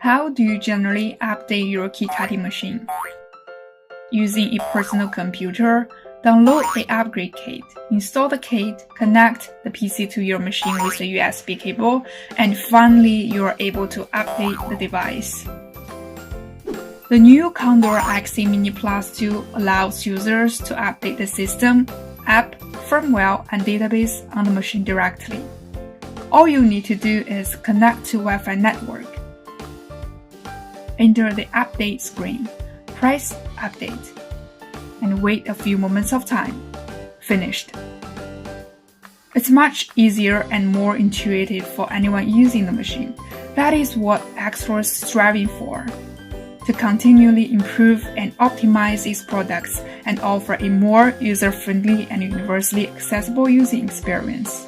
How do you generally update your key-cutting machine? Using a personal computer, download the upgrade kit, install the kit, connect the PC to your machine with a USB cable, and finally you are able to update the device. The new CONDOR XE Mini Plus 2 allows users to update the system, app, firmware, and database on the machine directly. All you need to do is connect to Wi-Fi network. Enter the update screen, press update, and wait a few moments of time. Finished. It's much easier and more intuitive for anyone using the machine. That is what XHORSE is striving for, to continually improve and optimize its products and offer a more user-friendly and universally accessible using experience.